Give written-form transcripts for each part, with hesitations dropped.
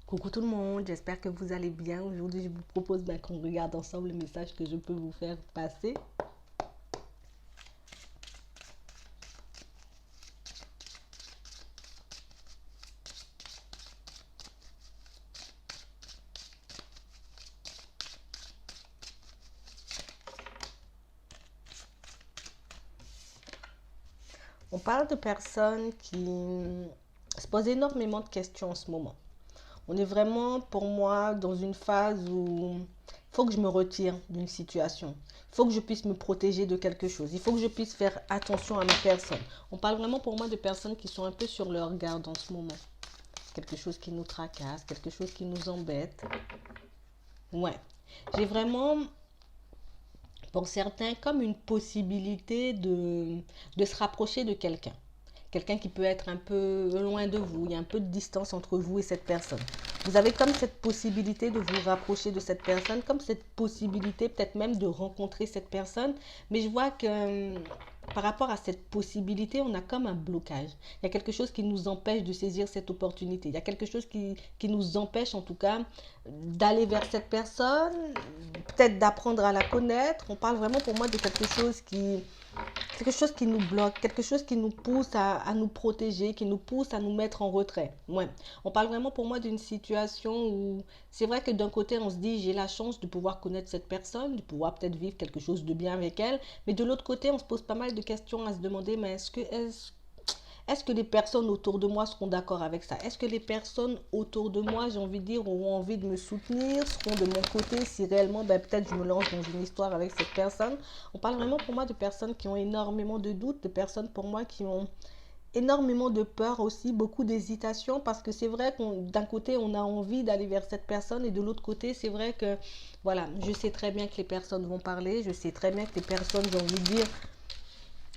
Coucou tout le monde, j'espère que vous allez bien. Aujourd'hui, je vous propose qu'on regarde ensemble le message que je peux vous faire passer. On parle de personnes qui se posent énormément de questions en ce moment. On est vraiment, pour moi, dans une phase où il faut que je me retire d'une situation. Il faut que je puisse me protéger de quelque chose. Il faut que je puisse faire attention à mes personnes. On parle vraiment pour moi de personnes qui sont un peu sur leur garde en ce moment. Quelque chose qui nous tracasse, quelque chose qui nous embête. Ouais. J'ai vraiment pour certains comme une possibilité de se rapprocher de quelqu'un. Quelqu'un qui peut être un peu loin de vous, il y a un peu de distance entre vous et cette personne. Vous avez comme cette possibilité de vous rapprocher de cette personne, comme cette possibilité peut-être même de rencontrer cette personne. Mais je vois que par rapport à cette possibilité, on a comme un blocage. Il y a quelque chose qui nous empêche de saisir cette opportunité. Il y a quelque chose qui nous empêche en tout cas d'aller vers cette personne, peut-être d'apprendre à la connaître. On parle vraiment pour moi de quelque chose qui nous bloque, quelque chose qui nous pousse à nous protéger, qui nous pousse à nous mettre en retrait. Ouais. On parle vraiment pour moi d'une situation où c'est vrai que d'un côté on se dit j'ai la chance de pouvoir connaître cette personne, de pouvoir peut-être vivre quelque chose de bien avec elle, mais de l'autre côté on se pose pas mal de questions à se demander mais est-ce que les personnes autour de moi seront d'accord avec ça? Est-ce que les personnes autour de moi, j'ai envie de dire, auront envie de me soutenir, seront de mon côté si réellement, peut-être je me lance dans une histoire avec cette personne? On parle vraiment pour moi de personnes qui ont énormément de doutes, de personnes pour moi qui ont énormément de peur aussi, beaucoup d'hésitation parce que c'est vrai qu'on d'un côté on a envie d'aller vers cette personne et de l'autre côté c'est vrai que voilà, je sais très bien que les personnes vont parler, je sais très bien que les personnes, j'ai envie de dire,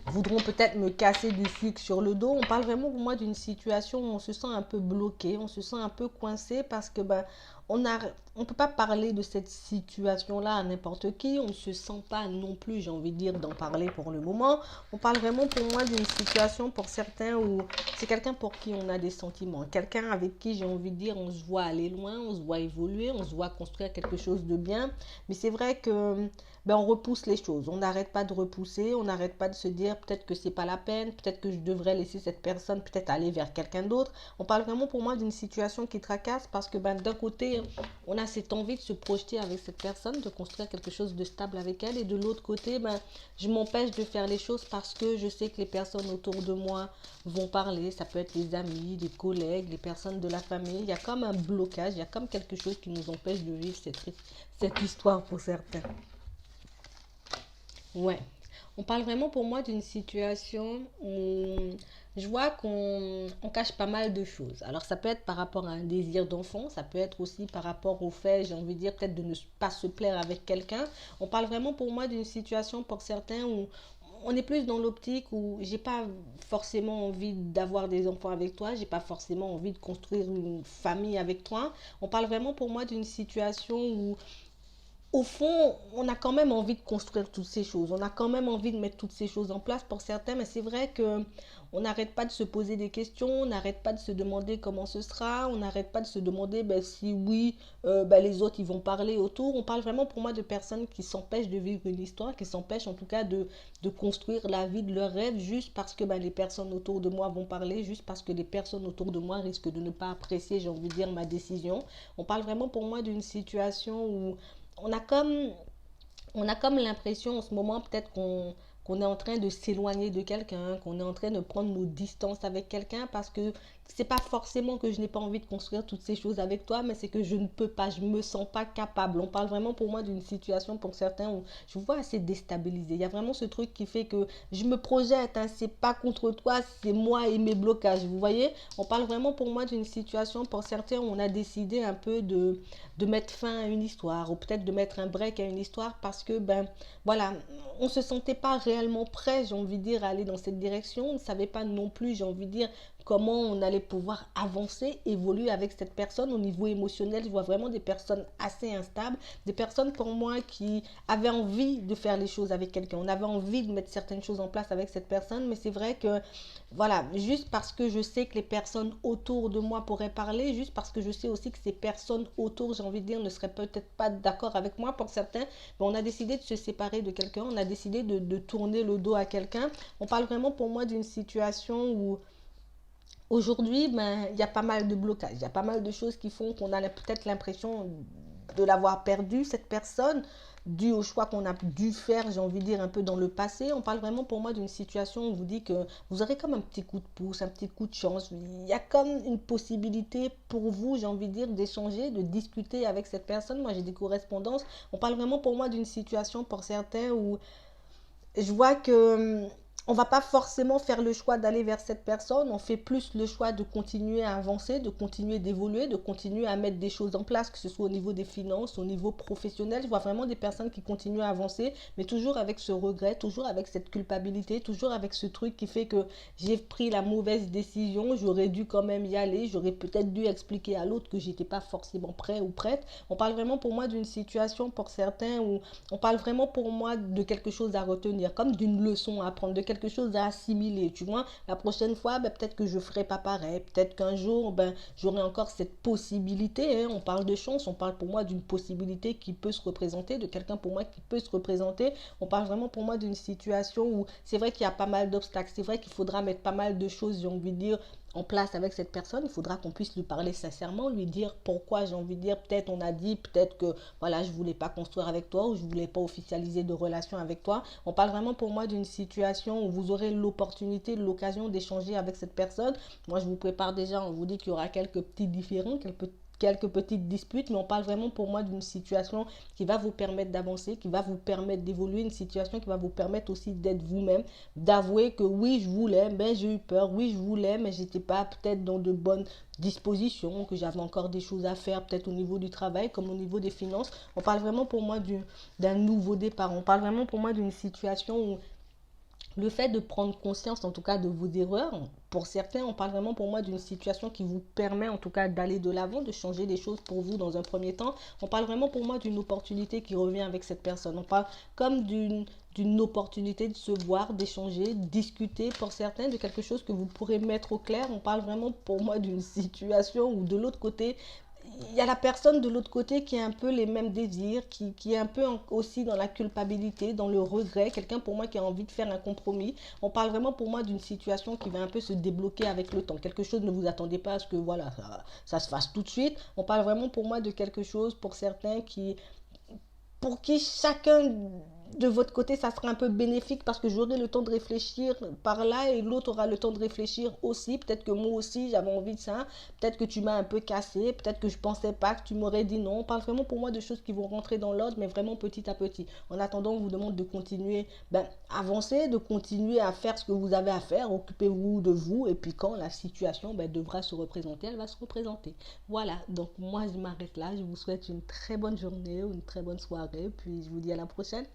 voudront peut-être me casser du sucre sur le dos. On parle vraiment pour moi d'une situation où on se sent un peu bloqué, on se sent un peu coincé parce que on peut pas parler de cette situation-là à n'importe qui. On ne se sent pas non plus, j'ai envie de dire, d'en parler pour le moment. On parle vraiment pour moi d'une situation pour certains où c'est quelqu'un pour qui on a des sentiments. Quelqu'un avec qui j'ai envie de dire on se voit aller loin, on se voit évoluer, on se voit construire quelque chose de bien. Mais c'est vrai que on repousse les choses. On n'arrête pas de repousser, on n'arrête pas de se dire peut-être que c'est pas la peine, peut-être que je devrais laisser cette personne, peut-être aller vers quelqu'un d'autre. On parle vraiment pour moi d'une situation qui tracasse parce que d'un côté, on a cette envie de se projeter avec cette personne, de construire quelque chose de stable avec elle, et de l'autre côté, je m'empêche de faire les choses parce que je sais que les personnes autour de moi vont parler. Ça peut être les amis, les collègues, les personnes de la famille. Il y a comme un blocage, il y a comme quelque chose qui nous empêche de vivre cette histoire pour certains. Ouais. On parle vraiment pour moi d'une situation où je vois qu'on cache pas mal de choses. Alors ça peut être par rapport à un désir d'enfant, ça peut être aussi par rapport au fait, j'ai envie de dire, peut-être de ne pas se plaire avec quelqu'un. On parle vraiment pour moi d'une situation pour certains où on est plus dans l'optique où j'ai pas forcément envie d'avoir des enfants avec toi, j'ai pas forcément envie de construire une famille avec toi. On parle vraiment pour moi d'une situation où au fond, on a quand même envie de construire toutes ces choses. On a quand même envie de mettre toutes ces choses en place pour certains, mais c'est vrai que on n'arrête pas de se poser des questions, on n'arrête pas de se demander comment ce sera, on n'arrête pas de se demander si oui, les autres ils vont parler autour. On parle vraiment pour moi de personnes qui s'empêchent de vivre une histoire, qui s'empêchent en tout cas de construire la vie de leurs rêves juste parce que les personnes autour de moi vont parler, juste parce que les personnes autour de moi risquent de ne pas apprécier, j'ai envie de dire, ma décision. On parle vraiment pour moi d'une situation où on a comme, on a comme l'impression en ce moment peut-être qu'on est en train de s'éloigner de quelqu'un, qu'on est en train de prendre nos distances avec quelqu'un parce que c'est pas forcément que je n'ai pas envie de construire toutes ces choses avec toi, mais c'est que je ne peux pas, je me sens pas capable. On parle vraiment pour moi d'une situation pour certains où je vous vois assez déstabilisée. Il y a vraiment ce truc qui fait que je me projette, hein, c'est pas contre toi, c'est moi et mes blocages. Vous voyez, on parle vraiment pour moi d'une situation pour certains où on a décidé un peu de mettre fin à une histoire ou peut-être de mettre un break à une histoire parce que voilà, on se sentait pas réellement prêt, j'ai envie de dire, à aller dans cette direction. On ne savait pas non plus, j'ai envie de dire, comment on allait pouvoir avancer, évoluer avec cette personne au niveau émotionnel. Je vois vraiment des personnes assez instables, des personnes pour moi qui avaient envie de faire les choses avec quelqu'un. On avait envie de mettre certaines choses en place avec cette personne, mais c'est vrai que voilà, juste parce que je sais que les personnes autour de moi pourraient parler, juste parce que je sais aussi que ces personnes autour, j'ai envie de dire, ne seraient peut-être pas d'accord avec moi pour certains, mais on a décidé de se séparer de quelqu'un, on a décidé de tourner le dos à quelqu'un. On parle vraiment pour moi d'une situation où aujourd'hui, ben, il y a pas mal de blocages, il y a pas mal de choses qui font qu'on a peut-être l'impression de l'avoir perdu, cette personne, dû au choix qu'on a dû faire, j'ai envie de dire, un peu dans le passé. On parle vraiment pour moi d'une situation où on vous dit que vous aurez comme un petit coup de pouce, un petit coup de chance. Il y a comme une possibilité pour vous, j'ai envie de dire, d'échanger, de discuter avec cette personne. Moi, j'ai des correspondances. On parle vraiment pour moi d'une situation pour certains où je vois que on va pas forcément faire le choix d'aller vers cette personne, on fait plus le choix de continuer à avancer, de continuer d'évoluer, de continuer à mettre des choses en place, que ce soit au niveau des finances, au niveau professionnel. Je vois vraiment des personnes qui continuent à avancer, mais toujours avec ce regret, toujours avec cette culpabilité, toujours avec ce truc qui fait que j'ai pris la mauvaise décision, j'aurais dû quand même y aller, j'aurais peut-être dû expliquer à l'autre que j'étais pas forcément prêt ou prête. On parle vraiment pour moi d'une situation pour certains où on parle vraiment pour moi de quelque chose à retenir, comme d'une leçon à apprendre, de quelque chose à assimiler, tu vois. La prochaine fois, ben, peut-être que je ne ferai pas pareil, peut-être qu'un jour, ben, j'aurai encore cette possibilité, hein. On parle de chance, on parle pour moi d'une possibilité qui peut se représenter, de quelqu'un pour moi qui peut se représenter. On parle vraiment pour moi d'une situation où c'est vrai qu'il y a pas mal d'obstacles, c'est vrai qu'il faudra mettre pas mal de choses, j'ai envie de dire, en place avec cette personne. Il faudra qu'on puisse lui parler sincèrement, lui dire pourquoi, j'ai envie de dire, peut-être on a dit, peut-être que voilà, je voulais pas construire avec toi ou je voulais pas officialiser de relation avec toi. On parle vraiment pour moi d'une situation où vous aurez l'opportunité, l'occasion d'échanger avec cette personne. Moi, je vous prépare déjà, on vous dit qu'il y aura quelques petits différends, quelques petites disputes, mais on parle vraiment pour moi d'une situation qui va vous permettre d'avancer, qui va vous permettre d'évoluer, une situation qui va vous permettre aussi d'être vous-même, d'avouer que oui, je voulais, mais j'ai eu peur, oui, je voulais, mais j'étais pas peut-être dans de bonnes dispositions, que j'avais encore des choses à faire, peut-être au niveau du travail, comme au niveau des finances. On parle vraiment pour moi d'un nouveau départ. On parle vraiment pour moi d'une situation où le fait de prendre conscience en tout cas de vos erreurs, pour certains, on parle vraiment pour moi d'une situation qui vous permet en tout cas d'aller de l'avant, de changer les choses pour vous dans un premier temps. On parle vraiment pour moi d'une opportunité qui revient avec cette personne. On parle comme d'une opportunité de se voir, d'échanger, de discuter pour certains de quelque chose que vous pourrez mettre au clair. On parle vraiment pour moi d'une situation où de l'autre côté, il y a la personne de l'autre côté qui a un peu les mêmes désirs, qui est un peu aussi dans la culpabilité, dans le regret, quelqu'un pour moi qui a envie de faire un compromis. On parle vraiment pour moi d'une situation qui va un peu se débloquer avec le temps. Quelque chose, ne vous attendez pas à ce que voilà, ça se fasse tout de suite. On parle vraiment pour moi de quelque chose pour certains pour qui chacun de votre côté, ça sera un peu bénéfique parce que j'aurai le temps de réfléchir par là et l'autre aura le temps de réfléchir aussi. Peut-être que moi aussi, j'avais envie de ça. Peut-être que tu m'as un peu cassé. Peut-être que je pensais pas que tu m'aurais dit non. On parle vraiment pour moi de choses qui vont rentrer dans l'ordre, mais vraiment petit à petit. En attendant, on vous demande de continuer, avancer, de continuer à faire ce que vous avez à faire. Occupez-vous de vous. Et puis quand la situation devra se représenter, elle va se représenter. Voilà, donc moi je m'arrête là. Je vous souhaite une très bonne journée ou une très bonne soirée. Puis je vous dis à la prochaine.